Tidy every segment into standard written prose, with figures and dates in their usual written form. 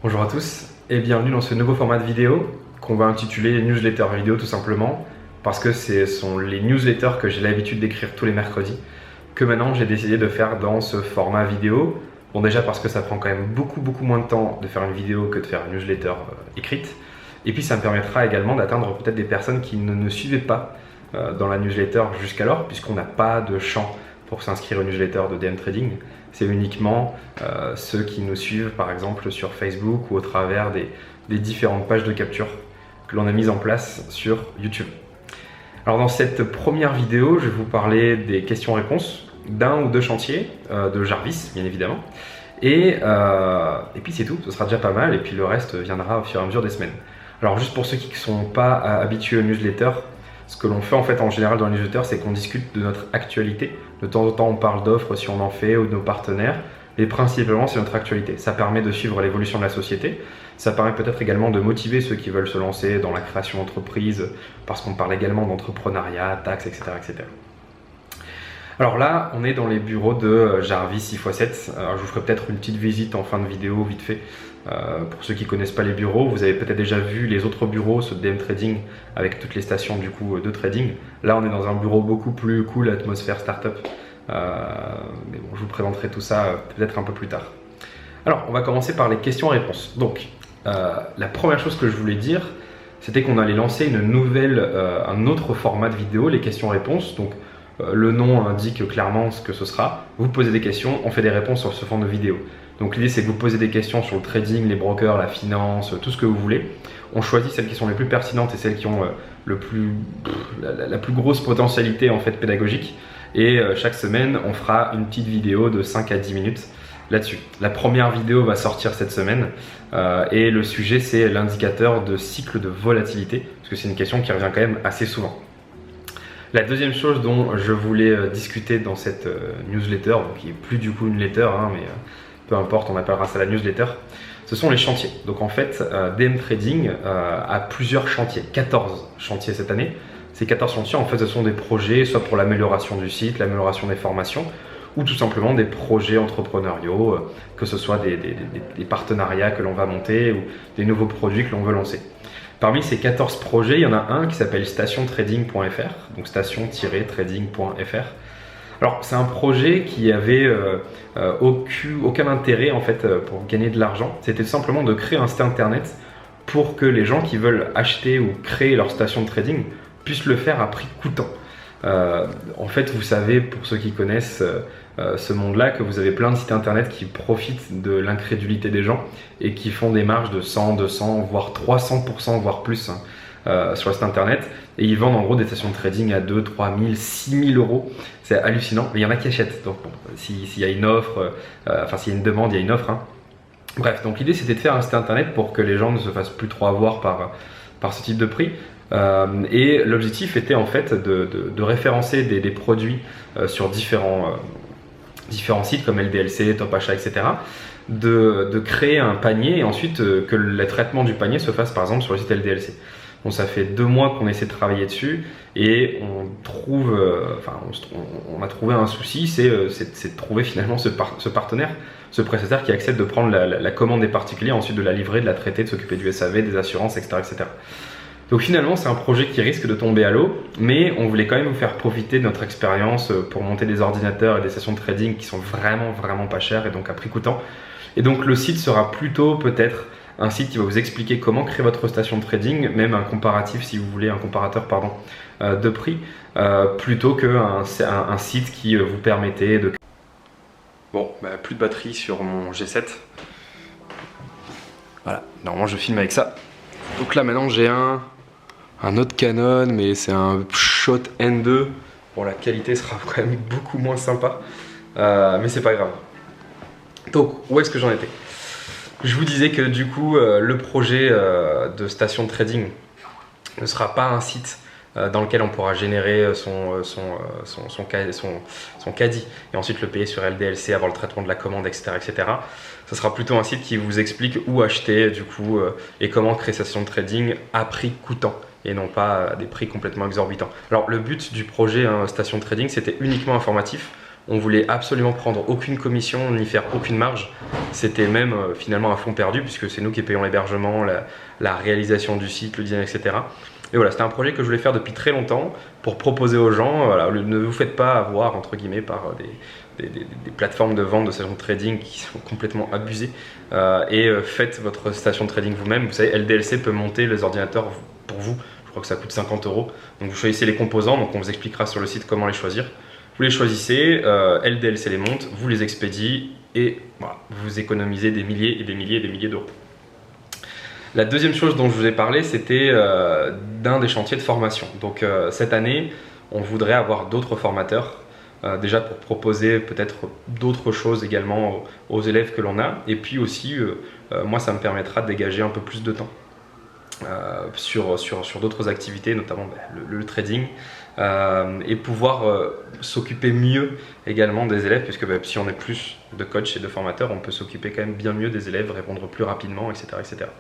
Bonjour à tous et bienvenue dans ce nouveau format de vidéo qu'on va intituler newsletter vidéo tout simplement parce que ce sont les newsletters que j'ai l'habitude d'écrire tous les mercredis que maintenant j'ai décidé de faire dans ce format vidéo. Bon, déjà parce que ça prend quand même beaucoup moins de temps de faire une vidéo que de faire une newsletter écrite, et puis ça me permettra également d'atteindre peut-être des personnes qui ne me suivaient pas dans la newsletter jusqu'alors, puisqu'on n'a pas de champ pour s'inscrire aux newsletter de DM Trading. C'est uniquement ceux qui nous suivent par exemple sur Facebook ou au travers des différentes pages de capture que l'on a mises en place sur YouTube. Alors dans cette première vidéo, je vais vous parler des questions-réponses d'un ou deux chantiers de Jarvis, bien évidemment. Et puis c'est tout, ce sera déjà pas mal, et puis le reste viendra au fur et à mesure des semaines. Alors juste pour ceux qui ne sont pas habitués aux newsletters, ce que l'on fait en fait en général dans les newsletters, c'est qu'on discute de notre actualité. De temps en temps, on parle d'offres si on en fait ou de nos partenaires, mais principalement c'est notre actualité. Ça permet de suivre l'évolution de la société. Ça permet peut-être également de motiver ceux qui veulent se lancer dans la création d'entreprise, parce qu'on parle également d'entrepreneuriat, taxes, etc., etc. Alors là, on est dans les bureaux de Jarvis 6x7. Alors, je vous ferai peut-être une petite visite en fin de vidéo, vite fait. Pour ceux qui ne connaissent pas les bureaux, vous avez peut-être déjà vu les autres bureaux, ceux de DM Trading, avec toutes les stations du coup de trading. Là, on est dans un bureau beaucoup plus cool, atmosphère startup. Mais bon, je vous présenterai tout ça peut-être un peu plus tard. Alors, on va commencer par les questions-réponses. Donc, la première chose que je voulais dire, c'était qu'on allait lancer un autre format de vidéo, les questions-réponses. Donc, le nom indique clairement ce que ce sera. Vous posez des questions, on fait des réponses sur ce format de vidéo. Donc l'idée c'est que vous posez des questions sur le trading, les brokers, la finance, tout ce que vous voulez. On choisit celles qui sont les plus pertinentes et celles qui ont la plus grosse potentialité en fait pédagogique. Et chaque semaine, on fera une petite vidéo de 5 à 10 minutes là-dessus. La première vidéo va sortir cette semaine et le sujet c'est l'indicateur de cycle de volatilité, parce que c'est une question qui revient quand même assez souvent. La deuxième chose dont je voulais discuter dans cette newsletter, qui n'est plus du coup une letter, mais peu importe, on appellera ça la newsletter, ce sont les chantiers. Donc en fait, DM Trading a plusieurs chantiers, 14 chantiers cette année. Ces 14 chantiers, en fait, ce sont des projets, soit pour l'amélioration du site, l'amélioration des formations, ou tout simplement des projets entrepreneuriaux, que ce soit des partenariats que l'on va monter ou des nouveaux produits que l'on veut lancer. Parmi ces 14 projets, il y en a un qui s'appelle stationtrading.fr, donc station-trading.fr. Alors c'est un projet qui avait aucun intérêt en fait pour gagner de l'argent. C'était simplement de créer un site internet pour que les gens qui veulent acheter ou créer leur station de trading puissent le faire à prix coûtant. En fait, vous savez, pour ceux qui connaissent ce monde-là, que vous avez plein de sites internet qui profitent de l'incrédulité des gens et qui font des marges de 100, 200, voire 300%, voire plus sur le site internet. Et ils vendent en gros des stations de trading à 2, 3 000, 6 000 euros. C'est hallucinant, mais il y en a qui achètent. Donc bon, s'il y a une offre, s'il y a une demande, il y a une offre. Bref, donc l'idée c'était de faire un site internet pour que les gens ne se fassent plus trop avoir par ce type de prix. Et l'objectif était en fait de référencer des produits sur différents sites comme LDLC, Top Achat, etc. De créer un panier et ensuite que le traitement du panier se fasse par exemple sur le site LDLC. Bon, ça fait 2 mois qu'on essaie de travailler dessus et on a trouvé un souci, c'est de trouver finalement ce partenaire, ce prestataire qui accepte de prendre la commande des particuliers, ensuite de la livrer, de la traiter, de s'occuper du SAV, des assurances, etc., etc. Donc finalement, c'est un projet qui risque de tomber à l'eau, mais on voulait quand même vous faire profiter de notre expérience pour monter des ordinateurs et des stations de trading qui sont vraiment pas chères et donc à prix coûtant. Et donc le site sera plutôt peut-être un site qui va vous expliquer comment créer votre station de trading, même un comparatif si vous voulez, un comparateur de prix, plutôt qu'un site qui vous permettait de... Bon, plus de batterie sur mon G7. Voilà, normalement je filme avec ça. Donc là maintenant j'ai un autre Canon, mais c'est un Shot N2. Bon, la qualité sera quand même beaucoup moins sympa, mais c'est pas grave. Donc, où est-ce que j'en étais? Je vous disais que du coup, le projet de station de trading ne sera pas un site dans lequel on pourra générer son caddie et ensuite le payer sur LDLC, avoir le traitement de la commande, etc., etc. Ce sera plutôt un site qui vous explique où acheter du coup et comment créer sa station de trading à prix coûtant et non pas à des prix complètement exorbitants. Alors le but du projet station de trading, c'était uniquement informatif. On voulait absolument prendre aucune commission ni faire aucune marge. C'était même finalement un fonds perdu puisque c'est nous qui payons l'hébergement, la réalisation du site, le design, etc. Et voilà, c'était un projet que je voulais faire depuis très longtemps pour proposer aux gens, voilà, ne vous faites pas avoir entre guillemets par des plateformes de vente de stations de trading qui sont complètement abusées faites votre station de trading vous-même. Vous savez, LDLC peut monter les ordinateurs pour vous. Je crois que ça coûte 50 €. Donc vous choisissez les composants, donc on vous expliquera sur le site comment les choisir. Vous les choisissez, LDLC les monte, vous les expédiez et voilà, vous économisez des milliers et des milliers et des milliers d'euros. La deuxième chose dont je vous ai parlé, c'était d'un des chantiers de formation. Donc cette année, on voudrait avoir d'autres formateurs, déjà pour proposer peut-être d'autres choses également aux élèves que l'on a. Et puis aussi, moi, ça me permettra de dégager un peu plus de temps sur d'autres activités, notamment le trading, et pouvoir s'occuper mieux également des élèves, puisque si on est plus de coachs et de formateurs, on peut s'occuper quand même bien mieux des élèves, répondre plus rapidement, etc. etc.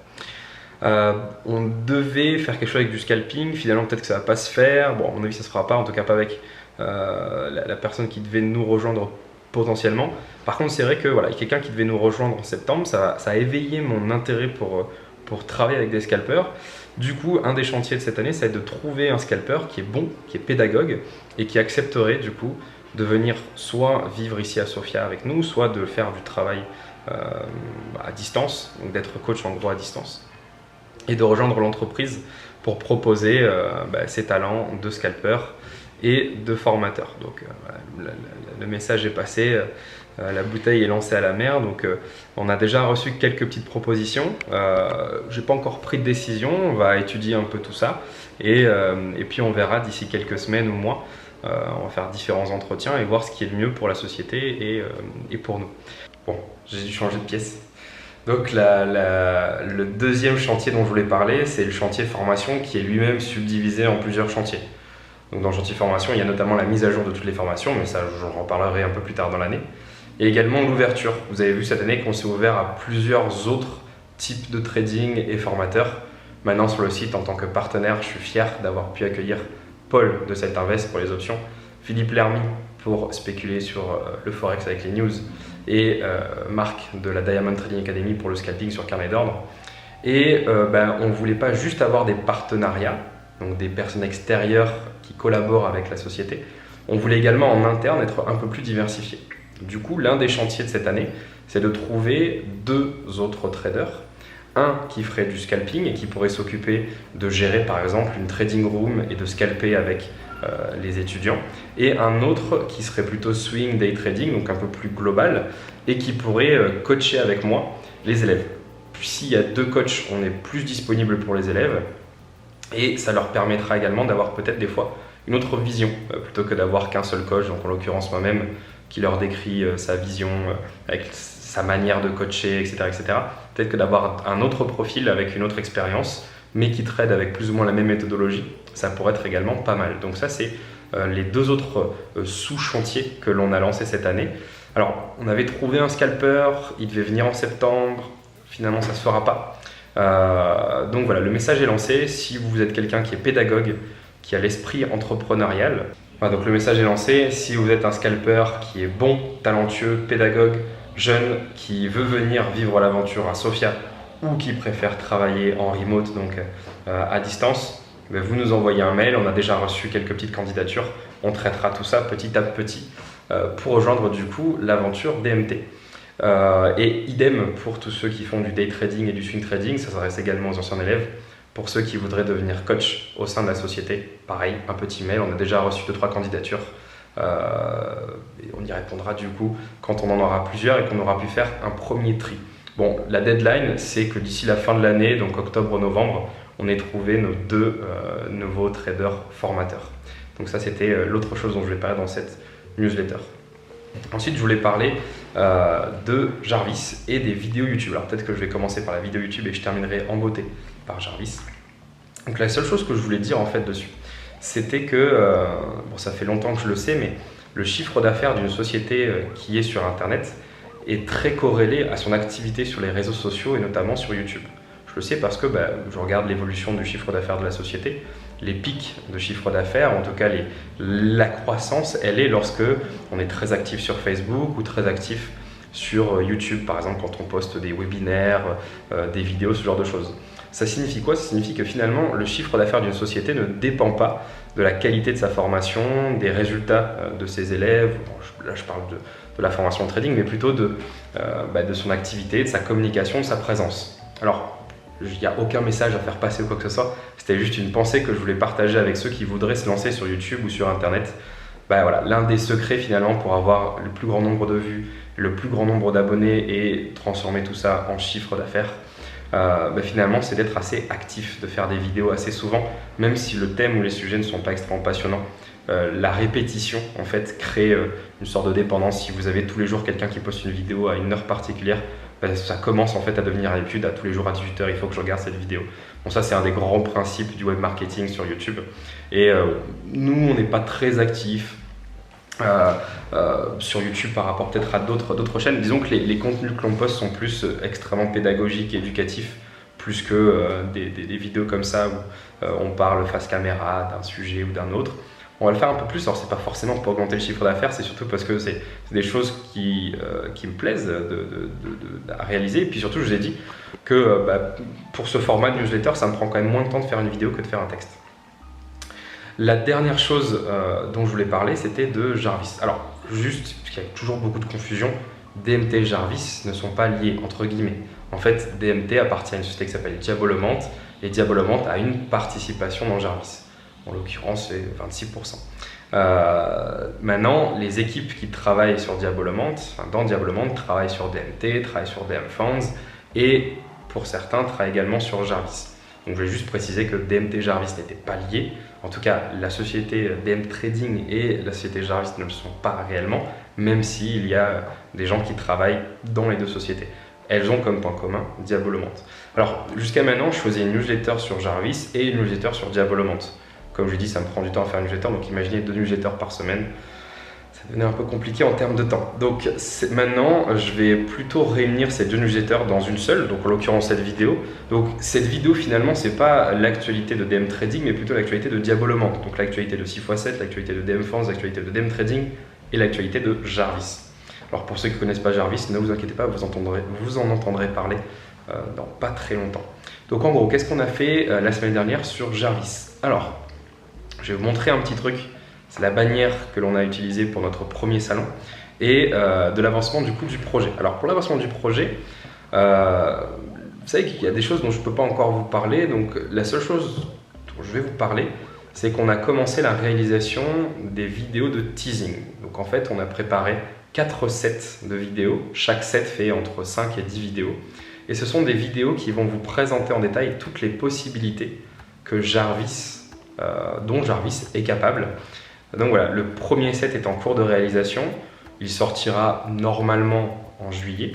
On devait faire quelque chose avec du scalping, finalement peut-être que ça va pas se faire, bon à mon avis ça se fera pas, en tout cas pas avec la personne qui devait nous rejoindre potentiellement. Par contre c'est vrai que voilà, quelqu'un qui devait nous rejoindre en septembre, ça a éveillé mon intérêt pour travailler avec des scalpers. Du coup, un des chantiers de cette année, ça va être de trouver un scalper qui est bon, qui est pédagogue et qui accepterait du coup de venir soit vivre ici à Sofia avec nous, soit de faire du travail à distance, donc d'être coach en gros à distance, et de rejoindre l'entreprise pour proposer ses talents de scalper et de formateur. Donc le message est passé, la bouteille est lancée à la mer, donc on a déjà reçu quelques petites propositions. J'ai pas encore pris de décision, on va étudier un peu tout ça et puis on verra d'ici quelques semaines ou mois. On va faire différents entretiens et voir ce qui est le mieux pour la société et pour nous. Bon, j'ai dû changer de pièce. Donc le deuxième chantier dont je voulais parler, c'est le chantier formation qui est lui-même subdivisé en plusieurs chantiers. Donc dans le chantier formation, il y a notamment la mise à jour de toutes les formations, mais ça j'en reparlerai un peu plus tard dans l'année. Et également l'ouverture. Vous avez vu cette année qu'on s'est ouvert à plusieurs autres types de trading et formateurs. Maintenant sur le site, en tant que partenaire, je suis fier d'avoir pu accueillir Paul de Celtinvest pour les options, Philippe Lermy pour spéculer sur le Forex avec les news et Marc de la Diamond Trading Academy pour le scalping sur carnet d'ordre. Et on ne voulait pas juste avoir des partenariats, donc des personnes extérieures qui collaborent avec la société. On voulait également en interne être un peu plus diversifié. Du coup, l'un des chantiers de cette année, c'est de trouver deux autres traders. Un qui ferait du scalping et qui pourrait s'occuper de gérer par exemple une trading room et de scalper avec les étudiants, et un autre qui serait plutôt swing day trading, donc un peu plus global, et qui pourrait coacher avec moi les élèves. Puis s'il y a deux coachs, on est plus disponible pour les élèves et ça leur permettra également d'avoir peut-être des fois une autre vision plutôt que d'avoir qu'un seul coach, donc en l'occurrence moi-même qui leur décrit sa vision avec sa manière de coacher, etc. etc. Peut-être que d'avoir un autre profil avec une autre expérience mais qui trade avec plus ou moins la même méthodologie, ça pourrait être également pas mal. Donc ça c'est les deux autres sous-chantiers que l'on a lancés cette année. Alors on avait trouvé un scalper, il devait venir en septembre, finalement ça ne se fera pas. Donc voilà, le message est lancé. Si vous êtes quelqu'un qui est pédagogue, qui a l'esprit entrepreneurial, voilà, donc le message est lancé. Si vous êtes un scalper qui est bon, talentueux, pédagogue, jeune, qui veut venir vivre l'aventure à Sofia ou qui préfère travailler en remote, donc à distance, vous nous envoyez un mail. On a déjà reçu quelques petites candidatures. On traitera tout ça petit à petit pour rejoindre du coup l'aventure DMT. Et idem pour tous ceux qui font du day trading et du swing trading, ça s'adresse également aux anciens élèves. Pour ceux qui voudraient devenir coach au sein de la société, pareil, un petit mail. On a déjà reçu 2-3 candidatures. Et on y répondra du coup quand on en aura plusieurs et qu'on aura pu faire un premier tri. Bon, la deadline, c'est que d'ici la fin de l'année, donc octobre-novembre, on ait trouvé nos deux nouveaux traders formateurs. Donc ça, c'était l'autre chose dont je voulais parler dans cette newsletter. Ensuite, je voulais parler de Jarvis et des vidéos YouTube. Alors peut-être que je vais commencer par la vidéo YouTube et je terminerai en beauté par Jarvis. Donc la seule chose que je voulais dire en fait dessus, c'était que, bon ça fait longtemps que je le sais, mais le chiffre d'affaires d'une société qui est sur Internet est très corrélé à son activité sur les réseaux sociaux et notamment sur YouTube. Je le sais parce que je regarde l'évolution du chiffre d'affaires de la société les pics de chiffre d'affaires, en tout cas la croissance, elle est lorsque on est très actif sur Facebook ou très actif sur YouTube, par exemple, quand on poste des webinaires, des vidéos, ce genre de choses. Ça signifie quoi? Ça signifie que finalement, le chiffre d'affaires d'une société ne dépend pas de la qualité de sa formation, des résultats de ses élèves. Bon, là, je parle de la formation trading, mais plutôt de son activité, de sa communication, de sa présence. Alors, il n'y a aucun message à faire passer ou quoi que ce soit. C'était juste une pensée que je voulais partager avec ceux qui voudraient se lancer sur YouTube ou sur Internet. Voilà, l'un des secrets finalement pour avoir le plus grand nombre de vues, le plus grand nombre d'abonnés et transformer tout ça en chiffre d'affaires, finalement c'est d'être assez actif, de faire des vidéos assez souvent, même si le thème ou les sujets ne sont pas extrêmement passionnants. La répétition en fait crée une sorte de dépendance. Si vous avez tous les jours quelqu'un qui poste une vidéo à une heure particulière, ça commence en fait à devenir habitude. À tous les jours à 18 h, il faut que je regarde cette vidéo. Bon, ça c'est un des grands principes du web marketing sur YouTube. Et nous on n'est pas très actifs sur YouTube par rapport peut-être à d'autres chaînes. Disons que les contenus que l'on poste sont plus extrêmement pédagogiques et éducatifs, plus que des vidéos comme ça où on parle face caméra d'un sujet ou d'un autre. On va le faire un peu plus, alors c'est pas forcément pour augmenter le chiffre d'affaires, c'est surtout parce que c'est des choses qui me plaisent à réaliser. Et puis surtout, je vous ai dit que pour ce format de newsletter, ça me prend quand même moins de temps de faire une vidéo que de faire un texte. La dernière chose dont je voulais parler, c'était de Jarvis. Alors, juste, parce qu'il y a toujours beaucoup de confusion, DMT et Jarvis ne sont pas liés, entre guillemets. En fait, DMT appartient à une société qui s'appelle Diabolomant, et Diabolomant a une participation dans Jarvis. En l'occurrence, c'est 26%. Maintenant, les équipes qui travaillent sur Diabolomant, dans Diabolomant, travaillent sur DMT, travaillent sur DM Funds, et pour certains, travaillent également sur Jarvis. Donc je vais juste préciser que DMT et Jarvis n'étaient pas liés. En tout cas, la société DM Trading et la société Jarvis ne le sont pas réellement, même s'il y a des gens qui travaillent dans les deux sociétés. Elles ont comme point commun Diabolomant. Alors, jusqu'à maintenant, je faisais une newsletter sur Jarvis et une newsletter sur Diabolomant. Comme je dis, ça me prend du temps à faire une newsletter, donc imaginez 2 newsletters par semaine. Ça devenait un peu compliqué en termes de temps. Donc maintenant, je vais plutôt réunir ces 2 newsletters dans une seule, donc en l'occurrence cette vidéo. Donc cette vidéo finalement, c'est pas l'actualité de DM Trading, mais plutôt l'actualité de Diabolomant. Donc l'actualité de 6x7, l'actualité de DM Funds, l'actualité de DM Trading et l'actualité de Jarvis. Alors pour ceux qui ne connaissent pas Jarvis, ne vous inquiétez pas, vous en entendrez parler dans pas très longtemps. Donc en gros, qu'est-ce qu'on a fait la semaine dernière sur Jarvis? Alors, je vais vous montrer un petit truc. C'est la bannière que l'on a utilisée pour notre premier salon et de l'avancement du coup du projet. Alors pour l'avancement du projet, vous savez qu'il y a des choses dont je ne peux pas encore vous parler. Donc la seule chose dont je vais vous parler, c'est qu'on a commencé la réalisation des vidéos de teasing. Donc en fait, on a préparé 4 sets de vidéos. Chaque set fait entre 5 et 10 vidéos. Et ce sont des vidéos qui vont vous présenter en détail toutes les possibilités que dont Jarvis est capable. Donc voilà, le premier set est en cours de réalisation. Il sortira normalement en juillet.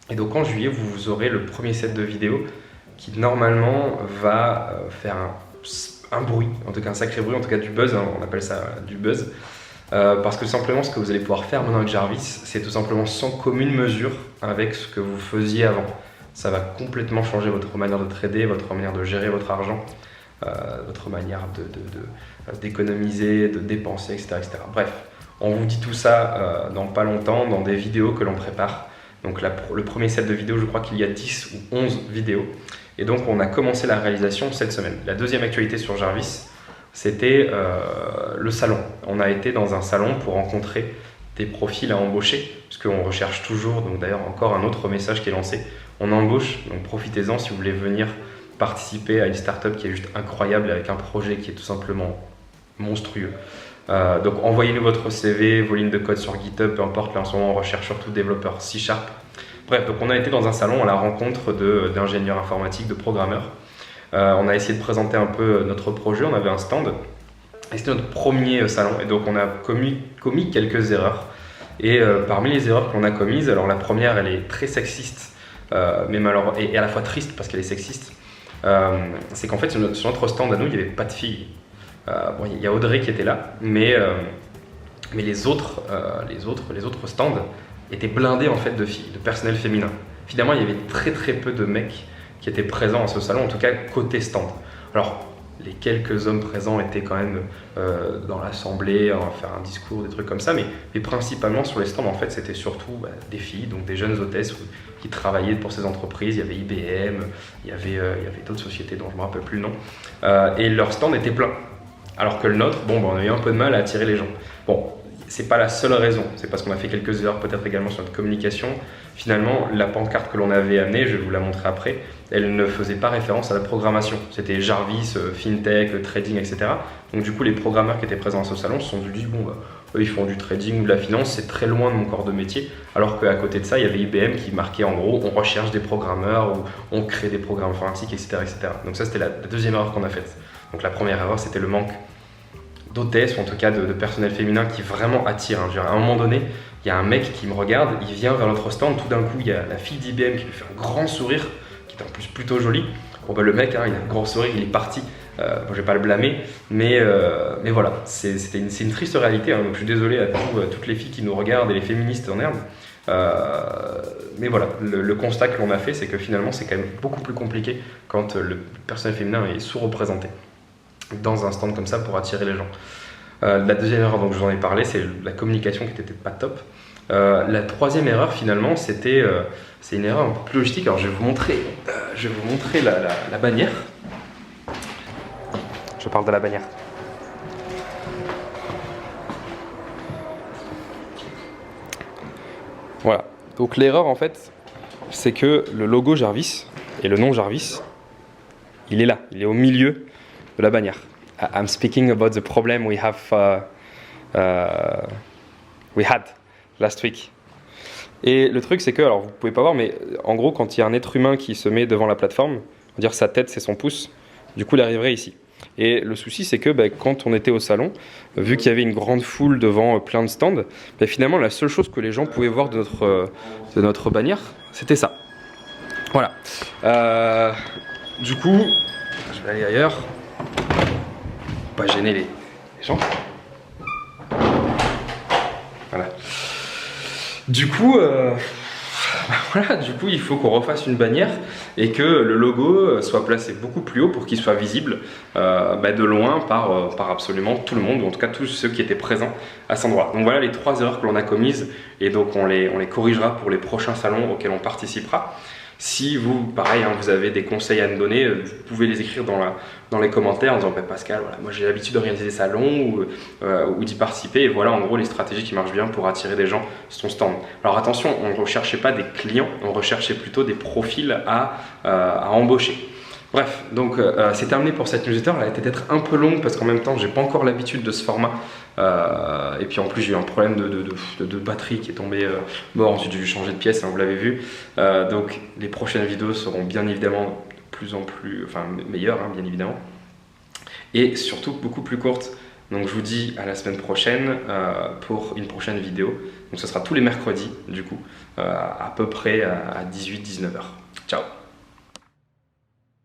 Et donc en juillet, vous aurez le premier set de vidéos qui normalement va faire un bruit, en tout cas un sacré bruit, en tout cas du buzz, hein, on appelle ça du buzz. Parce que simplement ce que vous allez pouvoir faire maintenant avec Jarvis, c'est tout simplement sans commune mesure avec ce que vous faisiez avant. Ça va complètement changer votre manière de trader, votre manière de gérer votre argent, votre manière d'économiser, de dépenser, etc., etc. Bref, on vous dit tout ça dans pas longtemps, dans des vidéos que l'on prépare. Donc le premier set de vidéos, je crois qu'il y a 10 ou 11 vidéos. Et donc on a commencé la réalisation cette semaine. La deuxième actualité sur Jarvis, c'était le salon. On a été dans un salon pour rencontrer des profils à embaucher, puisqu'on recherche toujours, donc d'ailleurs encore un autre message qui est lancé, on embauche, donc profitez-en si vous voulez venir participer à une startup qui est juste incroyable avec un projet qui est tout simplement monstrueux. Donc envoyez-nous votre CV, vos lignes de code sur GitHub, peu importe, là en ce moment on recherche surtout développeurs C#. Bref, donc on a été dans un salon à la rencontre d'ingénieurs informatiques, de programmeurs. On a essayé de présenter un peu notre projet, on avait un stand et c'était notre premier salon et donc on a commis quelques erreurs. Et parmi les erreurs qu'on a commises, alors la première elle est très sexiste et à la fois triste parce qu'elle est sexiste, c'est qu'en fait sur notre stand à nous il n'y avait pas de filles. Bon, il y a Audrey qui était là, mais les autres stands étaient blindés en fait de filles, de personnel féminin. Finalement, il y avait très très peu de mecs qui étaient présents à ce salon, en tout cas côté stand. Alors, les quelques hommes présents étaient quand même dans l'assemblée, à faire un discours, des trucs comme ça, mais principalement sur les stands, en fait, c'était surtout des filles, donc des jeunes hôtesses qui travaillaient pour ces entreprises. Il y avait IBM, il y avait d'autres sociétés dont je ne me rappelle plus le nom, et leur stand était plein. Alors que le nôtre, bon, on a eu un peu de mal à attirer les gens. Bon, c'est pas la seule raison, c'est parce qu'on a fait quelques erreurs peut-être également sur notre communication. Finalement, la pancarte que l'on avait amenée, je vais vous la montrer après, elle ne faisait pas référence à la programmation. C'était Jarvis, FinTech, trading, etc. Donc du coup, les programmeurs qui étaient présents à ce salon se sont dit, bon, bah, eux, ils font du trading ou de la finance, c'est très loin de mon corps de métier. Alors qu'à côté de ça, il y avait IBM qui marquait en gros, on recherche des programmeurs ou on crée des programmes informatiques, etc. etc. Donc ça, c'était la deuxième erreur qu'on a faite. Donc la première erreur, c'était le manque d'hôtesses, ou en tout cas de personnel féminin qui vraiment attire. À un moment donné, il y a un mec qui me regarde, il vient vers notre stand, tout d'un coup, il y a la fille d'IBM qui lui fait un grand sourire, qui est en plus plutôt joli. Bon, bah, le mec, il a un grand sourire, il est parti. Bon, je vais pas le blâmer, mais voilà, c'est une triste réalité. Donc je suis désolé à toutes les filles qui nous regardent et les féministes en herbe. Mais voilà, le constat que l'on a fait, c'est que finalement, c'est quand même beaucoup plus compliqué quand le personnel féminin est sous-représenté dans un stand comme ça pour attirer les gens. La deuxième erreur dont je vous en ai parlé, c'est la communication qui n'était pas top. La troisième erreur finalement, c'est une erreur un peu plus logistique. Alors je vais vous montrer la bannière. Je parle de la bannière. Voilà, donc l'erreur en fait, c'est que le logo Jarvis et le nom Jarvis, il est là, il est au milieu de la bannière. I'm speaking about the problem we had last week. Et le truc, c'est que, alors vous pouvez pas voir, mais en gros, quand il y a un être humain qui se met devant la plateforme, on va dire sa tête, c'est son pouce, du coup, il arriverait ici. Et le souci, c'est que quand on était au salon, vu qu'il y avait une grande foule devant plein de stands, finalement, la seule chose que les gens pouvaient voir de notre bannière, c'était ça. Voilà. Du coup, je vais aller ailleurs. Pas gêner les gens. Voilà. Du coup, il faut qu'on refasse une bannière et que le logo soit placé beaucoup plus haut pour qu'il soit visible de loin par absolument tout le monde, ou en tout cas tous ceux qui étaient présents à cet endroit. Donc voilà les 3 erreurs que l'on a commises, et donc on les corrigera pour les prochains salons auxquels on participera. Si vous, pareil, vous avez des conseils à nous donner, vous pouvez les écrire dans les commentaires en disant Pascal, voilà, moi j'ai l'habitude d'organiser des salons ou d'y participer, et voilà en gros les stratégies qui marchent bien pour attirer des gens sur ton stand. Alors attention, on ne recherchait pas des clients, on recherchait plutôt des profils à embaucher. Bref, donc c'est terminé pour cette newsletter. Elle a été peut-être un peu longue parce qu'en même temps j'ai pas encore l'habitude de ce format, et puis en plus j'ai eu un problème de batterie qui est tombé mort. Ensuite j'ai dû changer de pièce, vous l'avez vu. Donc les prochaines vidéos seront bien évidemment de plus en plus, meilleures, bien évidemment, et surtout beaucoup plus courtes. Donc je vous dis à la semaine prochaine pour une prochaine vidéo. Donc ce sera tous les mercredis du coup, à peu près à 18-19h. Ciao.